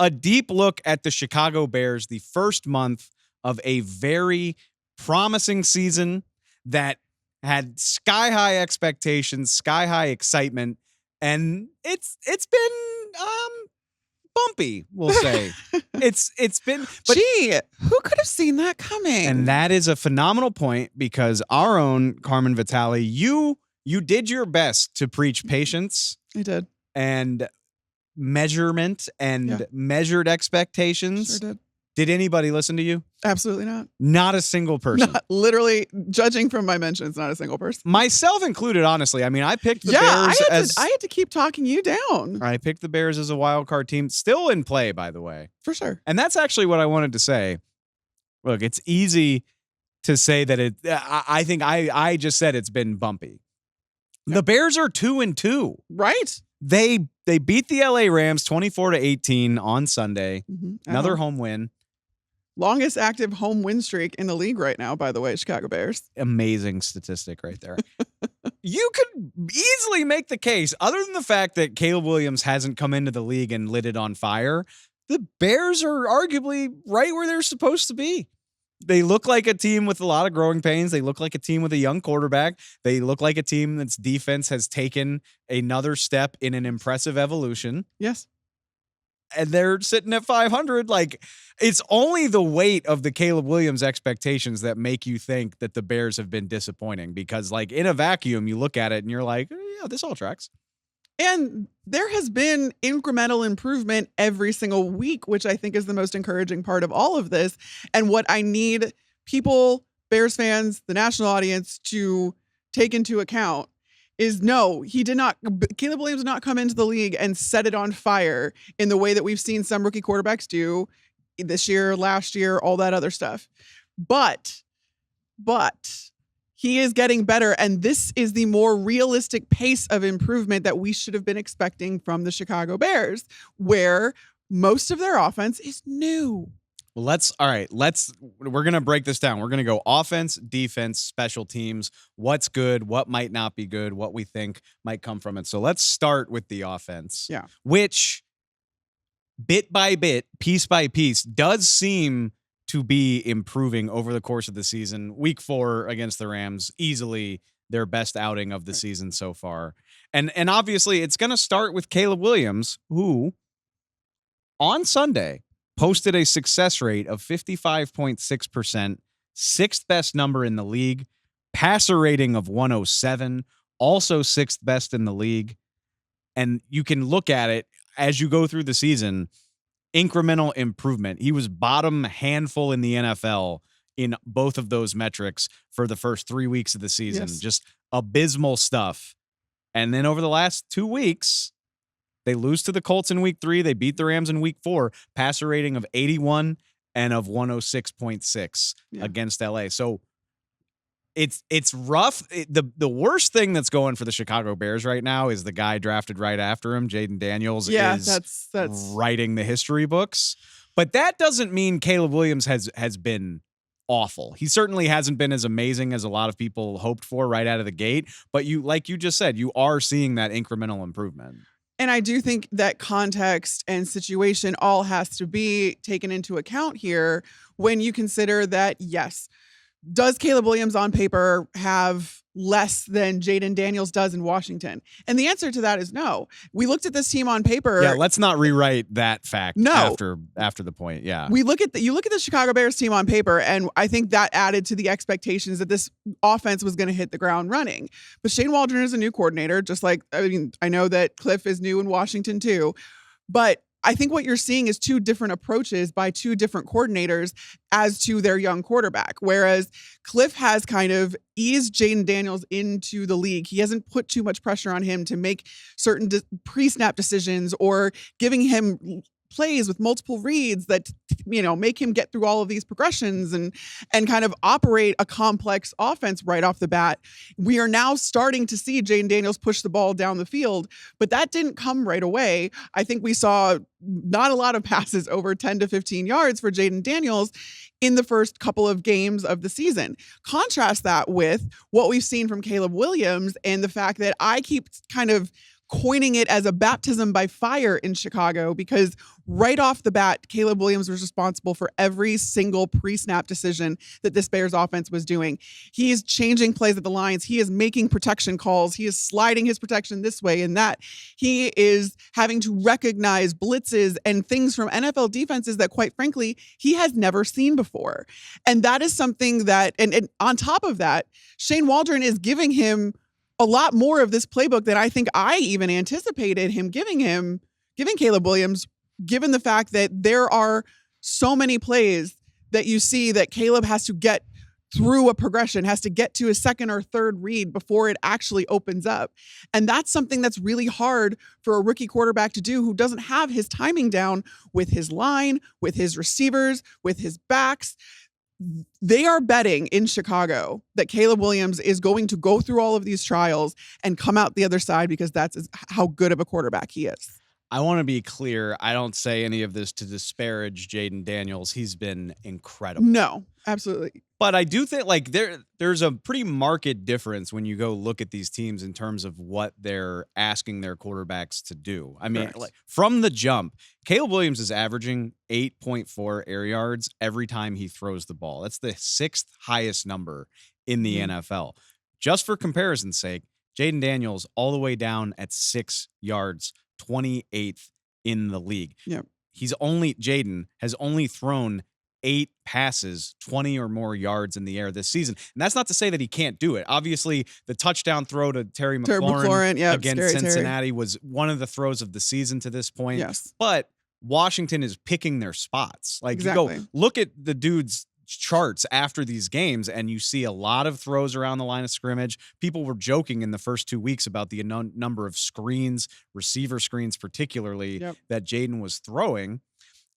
a deep look at the Chicago Bears, the first month of a very promising season that had sky-high expectations, sky-high excitement, and it's been bumpy, we'll say. It's been, but, gee, who could have seen that coming? and that is a phenomenal point, because our own Carmen Vitali, you did your best to preach patience. I did. And measurement and measured expectations. Sure did. Did anybody listen to you? Absolutely not. Not a single person. Not, literally, judging from my mentions, not a single person. Myself included, honestly. I mean, I picked the Bears I had to keep talking you down. I picked the Bears as a wild card team. Still in play, by the way. For sure. And that's actually what I wanted to say. Look, it's easy to say that I think I just said it's been bumpy. Yep. The Bears are 2-2. Right. They beat the LA Rams 24-18 on Sunday. Mm-hmm. Another home win. Longest active home win streak in the league right now, by the way, Chicago Bears. Amazing statistic right there. You could easily make the case, other than the fact that Caleb Williams hasn't come into the league and lit it on fire, the Bears are arguably right where they're supposed to be. They look like a team with a lot of growing pains. They look like a team with a young quarterback. They look like a team that's defense has taken another step in an impressive evolution. Yes. And they're sitting at 500. Like, it's only the weight of the Caleb Williams expectations that make you think that the Bears have been disappointing, because, like, in a vacuum, you look at it and you're like, yeah, this all tracks. And there has been incremental improvement every single week, which I think is the most encouraging part of all of this. And what I need people, Bears fans, the national audience to take into account is no, Caleb Williams did not come into the league and set it on fire in the way that we've seen some rookie quarterbacks do this year, last year, all that other stuff. But he is getting better, and this is the more realistic pace of improvement that we should have been expecting from the Chicago Bears, where most of their offense is new. Well, we're going to break this down. We're going to go offense, defense, special teams, what's good, what might not be good, what we think might come from it. So let's start with the offense, which bit by bit, piece by piece, does seem to be improving over the course of the season. Week 4 against the Rams, easily their best outing of the season so far. And obviously it's going to start with Caleb Williams, who on Sunday posted a success rate of 55.6%, sixth best number in the league, passer rating of 107, also sixth best in the league. And you can look at it as you go through the season, incremental improvement. He was bottom handful in the NFL in both of those metrics for the first 3 weeks of the season. Yes. Just abysmal stuff. And then over the last 2 weeks, they lose to the Colts in week 3. They beat the Rams in week 4. Passer rating of 81 and of 106.6 against LA. So it's rough. The worst thing that's going for the Chicago Bears right now is the guy drafted right after him, Jaden Daniels, is that's writing the history books. But that doesn't mean Caleb Williams has been awful. He certainly hasn't been as amazing as a lot of people hoped for right out of the gate. But like you just said, you are seeing that incremental improvement. And I do think that context and situation all has to be taken into account here when you consider that, yes, does Caleb Williams on paper have less than Jaden Daniels does in Washington? And the answer to that is no. We looked at this team on paper. Yeah, let's not rewrite that fact No. after the point. Yeah. You look at the Chicago Bears team on paper, and I think that added to the expectations that this offense was going to hit the ground running. But Shane Waldron is a new coordinator, just like, I know that Cliff is new in Washington too. But I think what you're seeing is 2 different approaches by 2 different coordinators as to their young quarterback. Whereas Cliff has kind of eased Jaden Daniels into the league. He hasn't put too much pressure on him to make certain pre-snap decisions or giving him plays with multiple reads that, make him get through all of these progressions and kind of operate a complex offense right off the bat. We are now starting to see Jaden Daniels push the ball down the field, but that didn't come right away. I think we saw not a lot of passes over 10 to 15 yards for Jaden Daniels in the first couple of games of the season. Contrast that with what we've seen from Caleb Williams and the fact that I keep kind of coining it as a baptism by fire in Chicago, because right off the bat, Caleb Williams was responsible for every single pre-snap decision that this Bears offense was doing. He is changing plays at the lines. He is making protection calls. He is sliding his protection this way and that. He is having to recognize blitzes and things from NFL defenses that, quite frankly, he has never seen before. And that is something that, and on top of that, Shane Waldron is giving him a lot more of this playbook than I think I even anticipated him giving Caleb Williams, given the fact that there are so many plays that you see that Caleb has to get through a progression, has to get to a second or third read before it actually opens up. And that's something that's really hard for a rookie quarterback to do who doesn't have his timing down with his line, with his receivers, with his backs. They are betting in Chicago that Caleb Williams is going to go through all of these trials and come out the other side, because that's how good of a quarterback he is. I want to be clear. I don't say any of this to disparage Jaden Daniels. He's been incredible. No, absolutely. But I do think like there's a pretty marked difference when you go look at these teams in terms of what they're asking their quarterbacks to do. I mean, like from the jump, Caleb Williams is averaging 8.4 air yards every time he throws the ball. That's the sixth highest number in the NFL. Just for comparison's sake, Jaden Daniels all the way down at 6 yards, 28th in the league. Yep. Jaden has only thrown 8 passes, 20 or more yards in the air this season. And that's not to say that he can't do it. Obviously, the touchdown throw to Terry McLaurin against Cincinnati was one of the throws of the season to this point. Yes. But Washington is picking their spots. Like, exactly. You go look at the dude's charts after these games, and you see a lot of throws around the line of scrimmage. People were joking in the first 2 weeks about the number of screens, receiver screens particularly, that Jaden was throwing.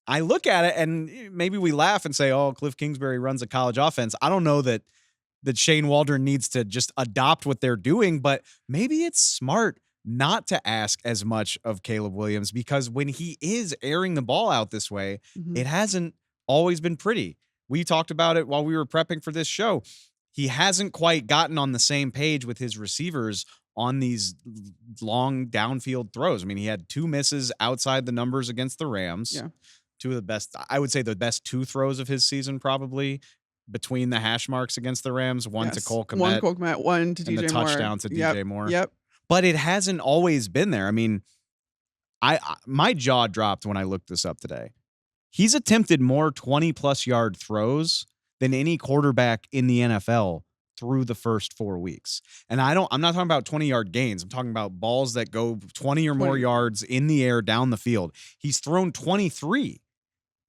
I look at it and maybe we laugh and say, oh, Cliff Kingsbury runs a college offense. I don't know that Shane Waldron needs to just adopt what they're doing, but maybe it's smart not to ask as much of Caleb Williams, because when he is airing the ball out this way, it hasn't always been pretty. We talked about it while we were prepping for this show. He hasn't quite gotten on the same page with his receivers on these long downfield throws. I mean, he had 2 misses outside the numbers against the Rams. Yeah. 2 of the best, I would say the best 2 throws of his season, probably between the hash marks against the Rams, one to Cole Kmet. One to Cole Kmet, one to DJ Moore. And the touchdown to DJ Moore. Yep. But it hasn't always been there. I mean, my jaw dropped when I looked this up today. He's attempted more 20-plus yard throws than any quarterback in the NFL through the first 4 weeks. And I'm not talking about 20-yard gains. I'm talking about balls that go 20 or more yards in the air down the field. He's thrown 23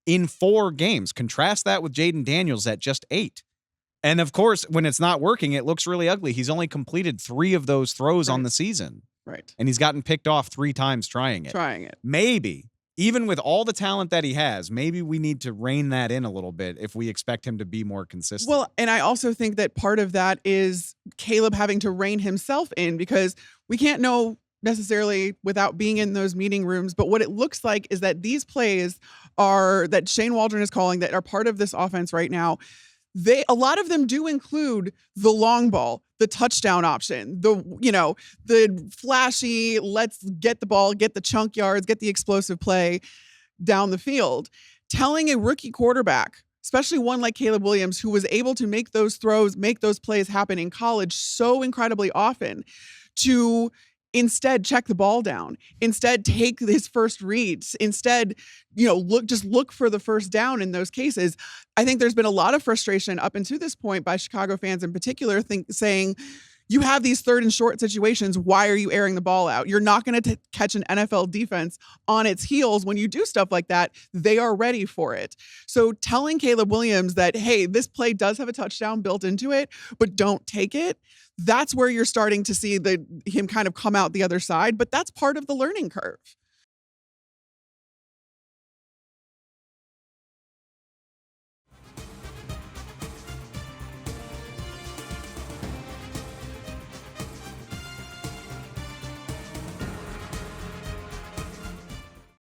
in 4 games. Contrast that with Jaden Daniels at just 8. And of course, when it's not working, it looks really ugly. He's only completed 3 of those throws on the season. Right. And he's gotten picked off 3 times trying it. Maybe, even with all the talent that he has, maybe we need to rein that in a little bit if we expect him to be more consistent. Well, and I also think that part of that is Caleb having to rein himself in, because we can't know necessarily without being in those meeting rooms, but what it looks like is that these plays that Shane Waldron is calling that are part of this offense right now, a lot of them do include the long ball, the touchdown option, the flashy, let's get the ball, get the chunk yards, get the explosive play down the field. Telling a rookie quarterback, especially one like Caleb Williams, who was able to make those throws, make those plays happen in college so incredibly often, to instead check the ball down, instead take his first reads, instead, look for the first down in those cases. I think there's been a lot of frustration up until this point by Chicago fans in particular, saying, you have these 3rd and short situations. Why are you airing the ball out? You're not going to catch an NFL defense on its heels when you do stuff like that. They are ready for it. So telling Caleb Williams that, hey, this play does have a touchdown built into it, but don't take it. That's where you're starting to see him kind of come out the other side. But that's part of the learning curve.